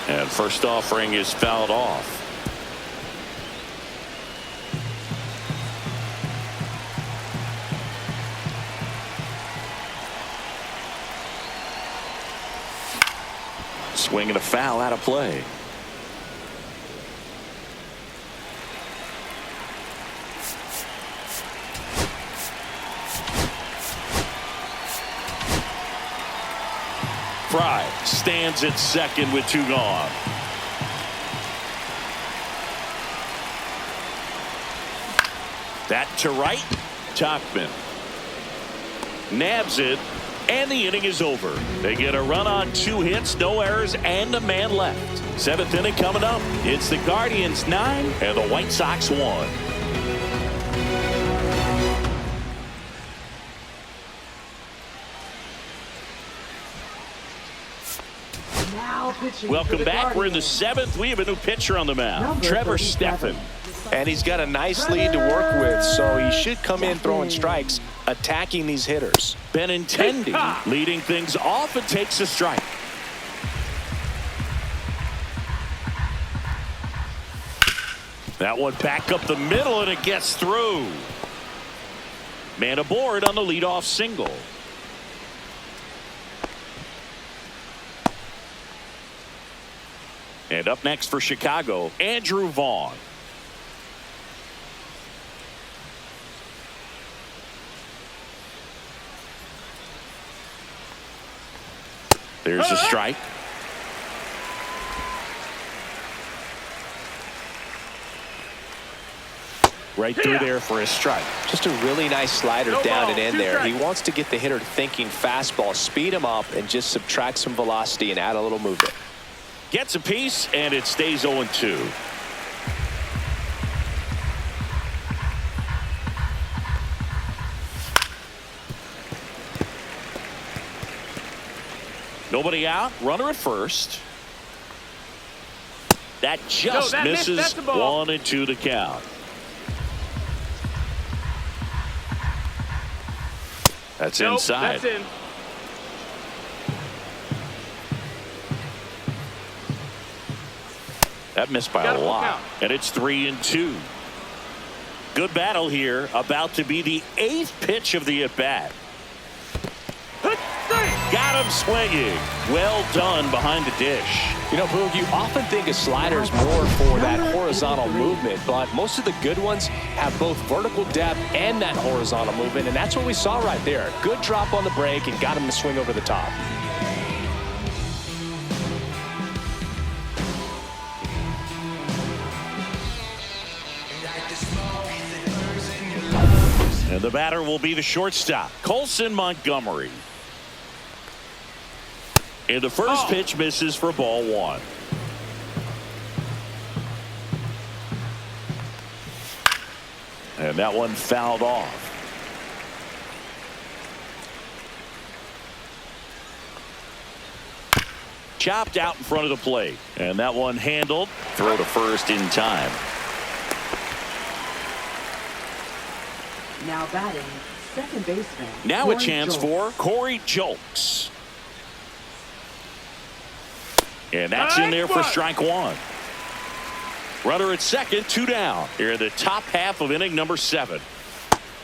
And first offering is fouled off. Swing and a foul out of play. Fry stands at second with 2 gone. That to right. Tauchman nabs it, and the inning is over. They get a run on 2 hits, no errors, and a man left. 7th inning coming up. It's the Guardians 9 and the White Sox 1. Welcome back. We're in the 7th. We have a new pitcher on the mound, Trevor Stephan. And he's got a nice lead to work with, so he should come in throwing strikes, attacking these hitters. Benintendi leading things off and takes a strike. That one back up the middle, and it gets through. Man aboard on the leadoff single. And up next for Chicago, Andrew Vaughn. There's a strike. Right through there for a strike. Just a really nice slider down and in 2 there. strikes. He wants to get the hitter thinking fastball, speed him up, and just subtract some velocity and add a little movement. Gets a piece, and it stays 0-2. Nobody out. Runner at first. That just that missed. misses. That's the ball. 1-2 to count. That's inside. That's in. That missed by Got a a full lot. count. And it's 3-2. Good battle here. About to be the 8th pitch of the at-bat. Got him swinging. Well done behind the dish. You know, Boog, you often think of sliders more for that horizontal movement, but most of the good ones have both vertical depth and that horizontal movement, and that's what we saw right there. Good drop on the break and got him to swing over the top. The batter will be the shortstop, Colson Montgomery. And the first pitch misses for ball one. And that one fouled off. Chopped out in front of the plate. And that one handled. Throw to first in time. Now batting, second baseman. Now Corey a chance Jones. for Corey Jolks. And that's in there for strike one. Runner at second, 2 down. Here in the top half of inning number 7.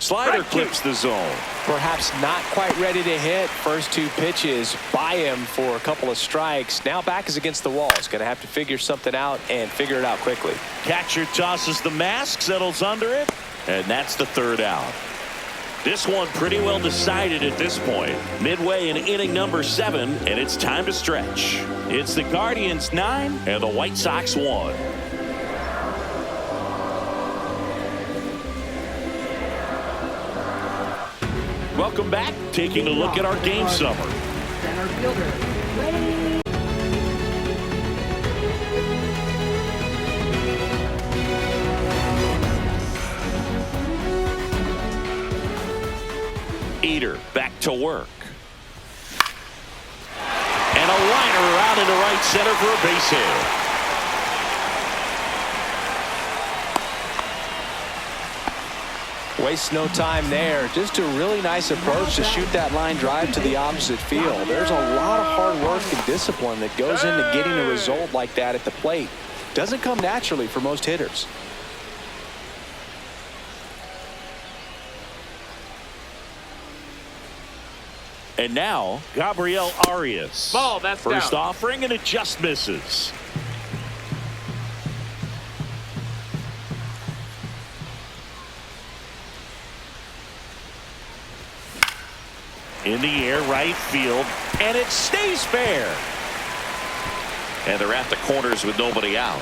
Slider clips the zone. Perhaps not quite ready to hit. First 2 pitches by him for a couple of strikes. Now back is against the wall. He's going to have to figure something out and figure it out quickly. Catcher tosses the mask, settles under it, and that's the 3rd out. This one pretty well decided at this point. Midway in inning number 7, and it's time to stretch. It's the Guardians 9 and the White Sox 1. Welcome back. Taking a look at our game summary. Center fielder, Ray. Eater back to work. And a liner out into right center for a base hit. Waste no time there. Just a really nice approach to shoot that line drive to the opposite field. There's a lot of hard work and discipline that goes into getting a result like that at the plate. Doesn't come naturally for most hitters. And now, Gabriel Arias. Ball, that's First down. offering, and it just misses. In the air, right field, and it stays fair. And they're at the corners with nobody out.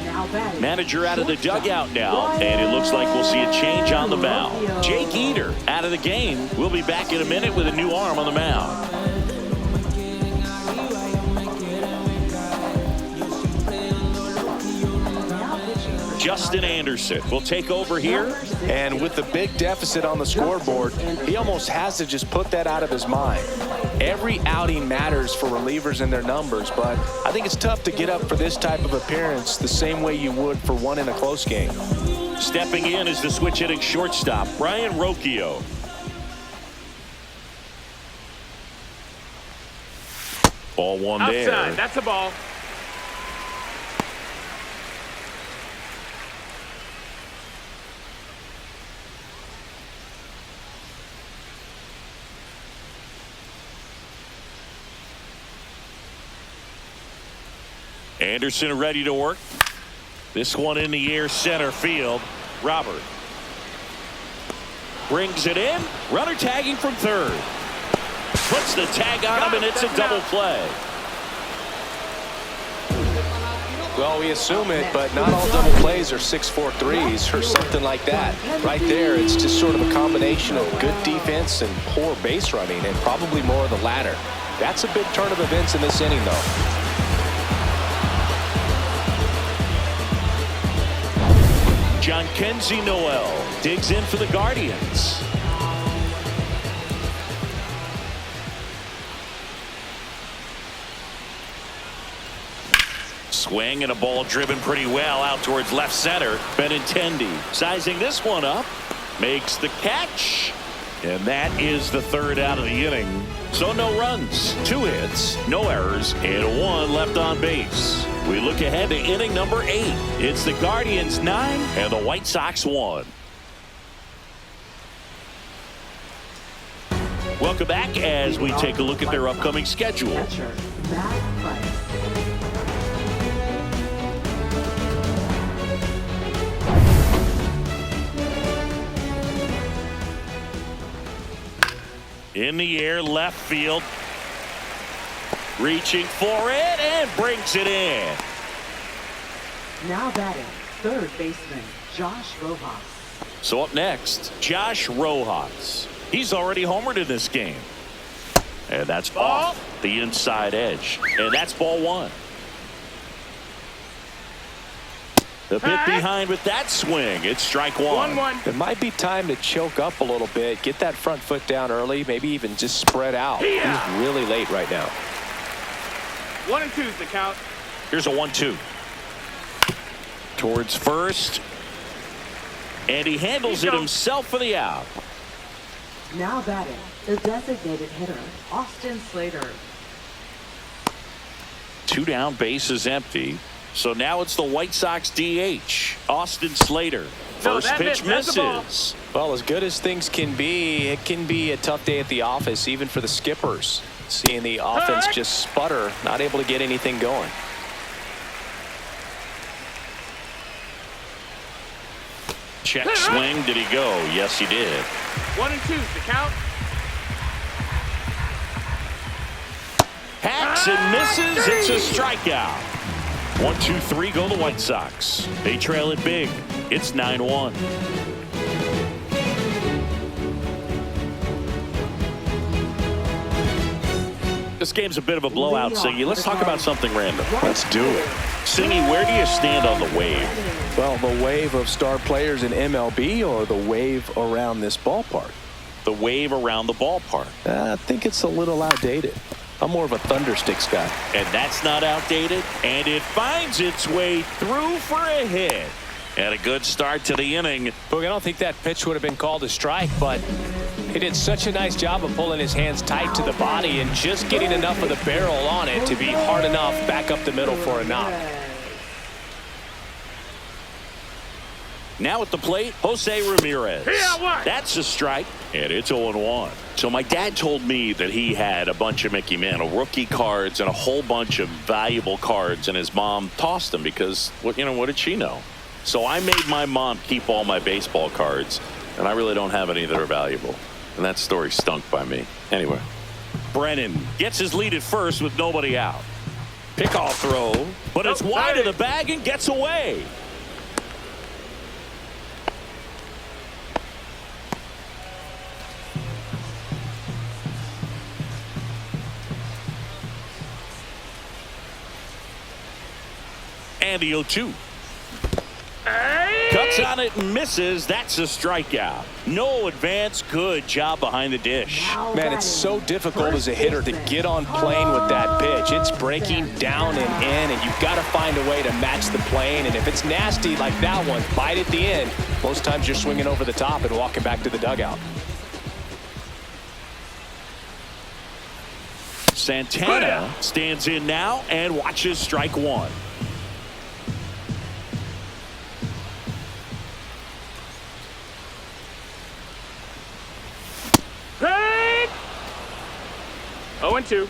Now batting. Manager out of the shortstop, dugout now, and it looks like we'll see a change on the mound. Jake Eater out of the game. We'll be back in a minute with a new arm on the mound. Justin Anderson will take over here. And with the big deficit on the scoreboard, he almost has to just put that out of his mind. Every outing matters for relievers and their numbers, but I think it's tough to get up for this type of appearance the same way you would for one in a close game. Stepping in is the switch hitting shortstop, Brian Rocchio. Ball one Outside. there. That's a ball. Anderson ready to work. This one in the air, center field. Robert brings it in. Runner tagging from third. Puts the tag on him, and it's a double play. Well, we assume it, but not all double plays are 6-4 threes or something like that. Right there, it's just sort of a combination of good defense and poor base running, and probably more of the latter. That's a big turn of events in this inning, though. John Kenzie Noel digs in for the Guardians. Swing and a ball driven pretty well out towards left center. Benintendi sizing this one up. Makes the catch. And that is the 3rd out of the inning. So no runs, 2 hits, no errors, and 1 left on base. We look ahead to inning number 8. It's the Guardians 9 and the White Sox 1. Welcome back as we take a look at their upcoming schedule. Catcher, Matt Price. In the air, left field. Reaching for it and brings it in. Now batting, third baseman, Josh Rojas. So up next, Josh Rojas. He's already homered in this game. And that's off the inside edge. And that's ball one. The bit behind with that swing. It's strike one. 1-1. It might be time to choke up a little bit, get that front foot down early, maybe even just spread out. He's really late right now. 1-2 is the count. Here's a 1-2. Towards first. And he handles it himself for the out. Now batting, the designated hitter, Austin Slater. 2 down, bases empty. So now it's the White Sox DH, Austin Slater. First pitch misses. Well, as good as things can be, it can be a tough day at the office, even for the skippers. Seeing the offense just sputter, not able to get anything going. Check swing. Did he go? Yes, he did. 1-2 is the count. Hacks and misses. It's a strikeout. 1-2-3 go the White Sox. They trail it big. It's 9-1. This game's a bit of a blowout, Singy. Let's talk about something random. Let's do it. Singy, where do you stand on the wave? Well, the wave of star players in MLB or the wave around this ballpark? The wave around the ballpark. I think it's a little outdated. I'm more of a thundersticks guy. And that's not outdated. And it finds its way through for a hit. And a good start to the inning. Boog, I don't think that pitch would have been called a strike, but he did such a nice job of pulling his hands tight to the body and just getting enough of the barrel on it to be hard enough back up the middle for a knock. Now at the plate, Jose Ramirez. That's a strike, and it's 0-1. So my dad told me that he had a bunch of Mickey Mantle rookie cards and a whole bunch of valuable cards, and his mom tossed them because, what did she know? So I made my mom keep all my baseball cards, and I really don't have any that are valuable. And that story stunk by me. Anyway, Brennan gets his lead at first with nobody out. Pickoff throw, but it's wide of the bag and gets away. And the 0-2. Cuts on it and misses. That's a strikeout. No advance. Good job behind the dish. Man, it's so difficult as a hitter to get on plane with that pitch. It's breaking down and in, and you've got to find a way to match the plane. And if it's nasty like that one, bite at the end. Most times you're swinging over the top and walking back to the dugout. Santana stands in now and watches strike one. Hey! 0-2.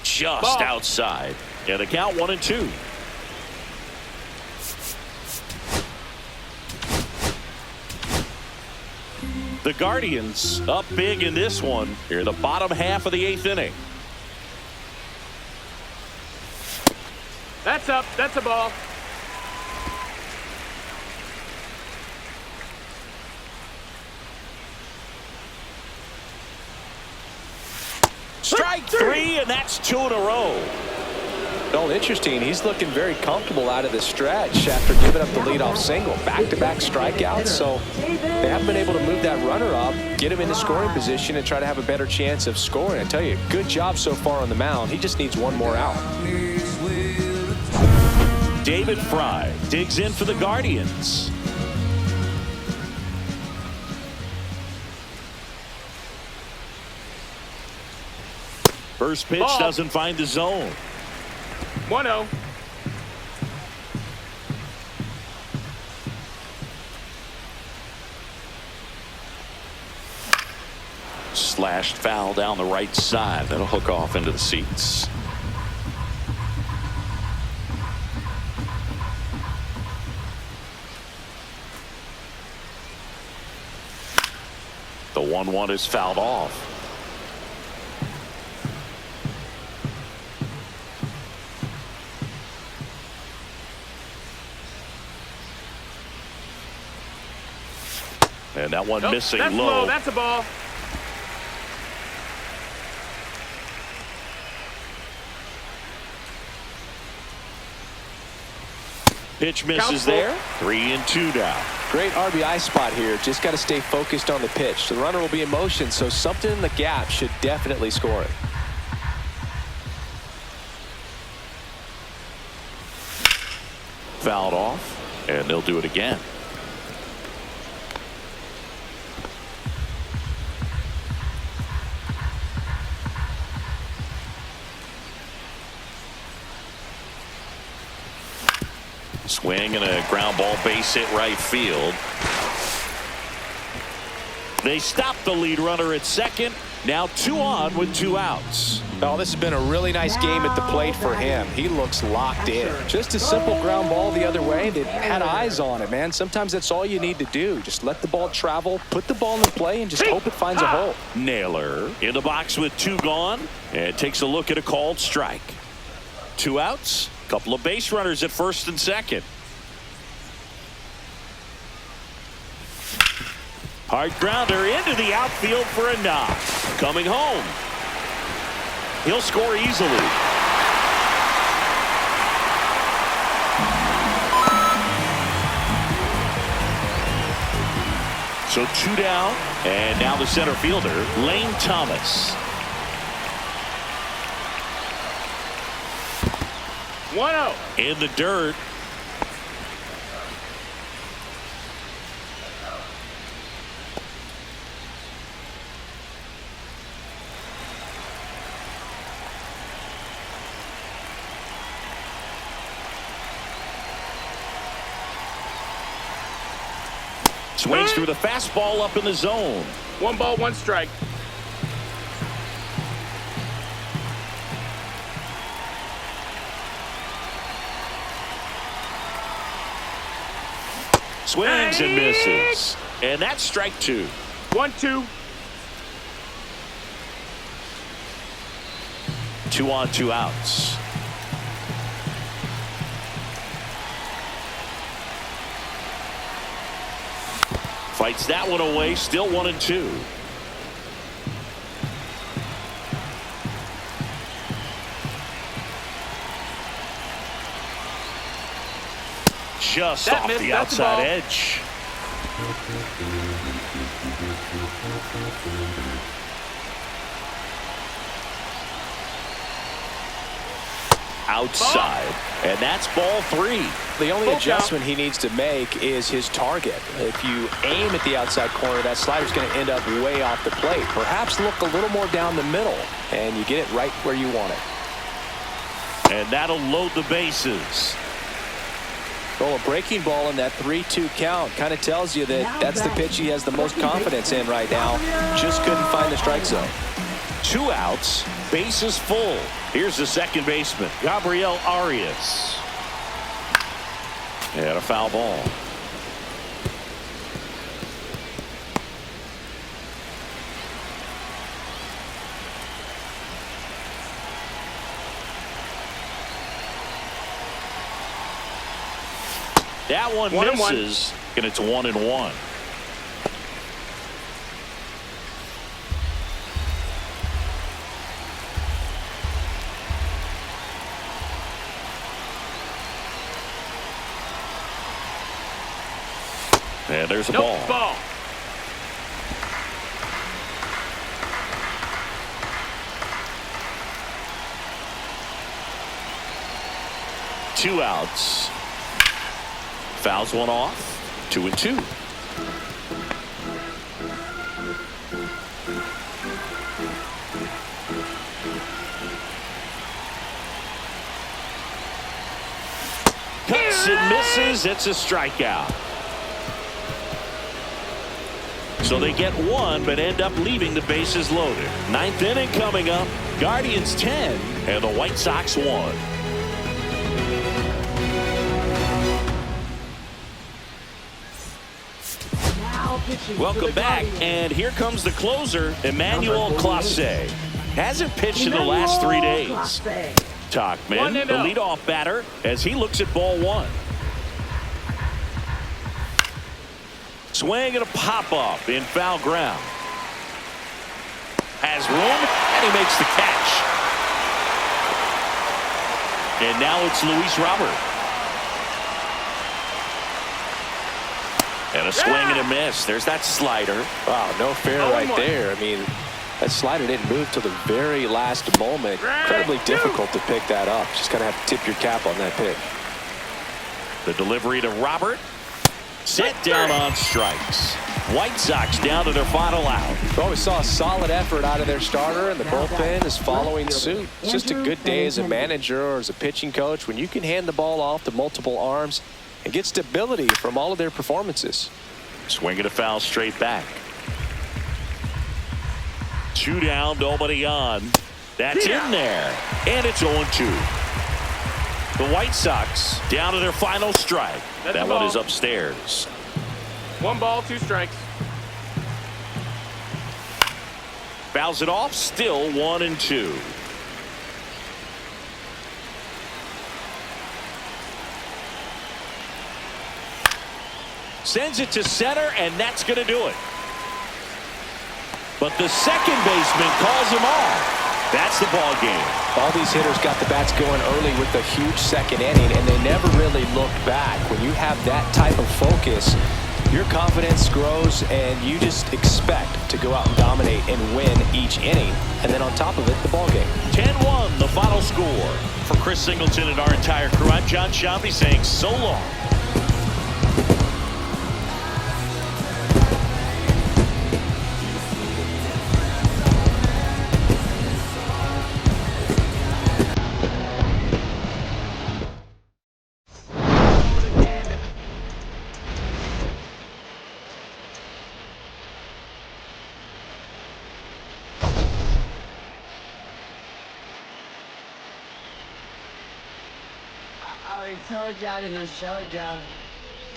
Just outside. Yeah, the count 1-2. The Guardians up big in this one. Here, the bottom half of the 8th inning. That's up. That's a ball. Strike three, and that's 2 in a row. Well, interesting. He's looking very comfortable out of the stretch after giving up the leadoff single. Back-to-back strikeouts, so they haven't been able to move that runner up, get him into scoring position, and try to have a better chance of scoring. I tell you, good job so far on the mound. He just needs one more out. David Fry digs in for the Guardians. First pitch doesn't find the zone. 1-0. Slashed foul down the right side. That'll hook off into the seats. The 1-1 is fouled off. And that one missing that's low. That's a ball. Pitch misses there. 3-2 now. Great RBI spot here. Just got to stay focused on the pitch. The runner will be in motion, so something in the gap should definitely score it. Fouled off, and they'll do it again. Swing and a ground ball, base hit right field. They stop the lead runner at second. Now 2 on with 2 outs. Oh, this has been a really nice game at the plate for him. He looks locked in. Just a simple ground ball the other way. They've had eyes on it, man. Sometimes that's all you need to do. Just let the ball travel, put the ball in the play, and just hope it finds a hole. Naylor in the box with 2 gone, and takes a look at a called strike. 2 outs. Couple of base runners at first and second. Hard grounder into the outfield for a knock. Coming home. He'll score easily. So 2 down, and now the center fielder, Lane Thomas. 1-0. In the dirt. Swings through the fastball up in the zone. 1 ball, 1 strike. Swings and misses. And that's strike 2. 1-2. 2 on, 2 outs. Fights that one away. Still 1-2. Just That off missed. the That's a outside ball. edge. Outside. And that's ball 3. The only Full adjustment he needs to make is his target. If you aim at the outside corner, that slider's going to end up way off the plate. Perhaps look a little more down the middle, and you get it right where you want it. And that'll load the bases. Well, a breaking ball in that 3-2 count kind of tells you that that's the pitch he has the most confidence in right now. Just couldn't find the strike zone. 2 outs, bases full. Here's the second baseman, Gabriel Arias. And a foul ball. That one misses, and it's 1-1. And there's a ball. Ball. Two outs. Fouls one off. 2-2. Cuts and misses. It's a strikeout. So they get one, but end up leaving the bases loaded. Ninth inning coming up. Guardians 10 and the White Sox 1. Now Pitching for Welcome the back, Guardians. and here comes the closer, Emmanuel Number 48. Clase. Hasn't pitched in the last 3 days. Clase. Talkman, the 1-0. leadoff batter, as he looks at ball one. Swing and a pop-up in foul ground. Has room, and he makes the catch. And now it's Luis Robert. And a swing and a miss. There's that slider. Wow, no fair Oh, right one. there. I mean, that slider didn't move till the very last moment. Incredibly difficult to pick that up. Just kind of have to tip your cap on that pick. The delivery to Robert. Set down on strikes. White Sox down to their final out. Well, we saw a solid effort out of their starter, and the bullpen is following suit. It's just a good day as a manager or as a pitching coach when you can hand the ball off to multiple arms and get stability from all of their performances. Swing and a foul straight back. 2 down, nobody on. That's in there. And it's 0-2. The White Sox down to their final strike. That's That the one ball. is upstairs. 1 ball, 2 strikes. Fouls it off, still 1-2. Sends it to center, and that's going to do it. But the second baseman calls him off. That's the ball game. All these hitters got the bats going early with a huge second inning, and they never really looked back. When you have that type of focus, your confidence grows, and you just expect to go out and dominate and win each inning. And then on top of it, the ball game. 10-1, the final score. For Chris Singleton and our entire crew, I'm John Shambi saying so long. I already told y'all, then I showed y'all.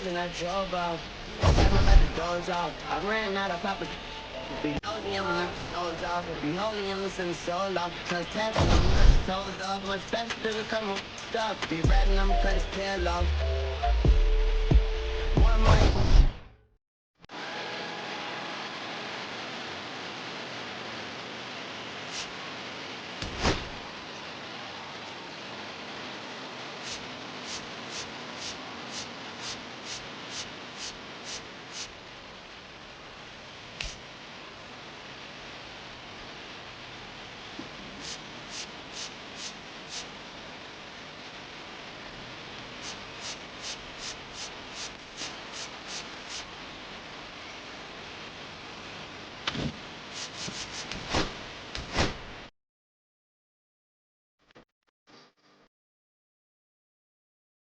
Then I drove off. Never let the doors off. I ran out of papa. Be holding on my doors off. Be holding on since so long. Cause testing, told off. What's best to become a stop. Be ratting on my credit tail off.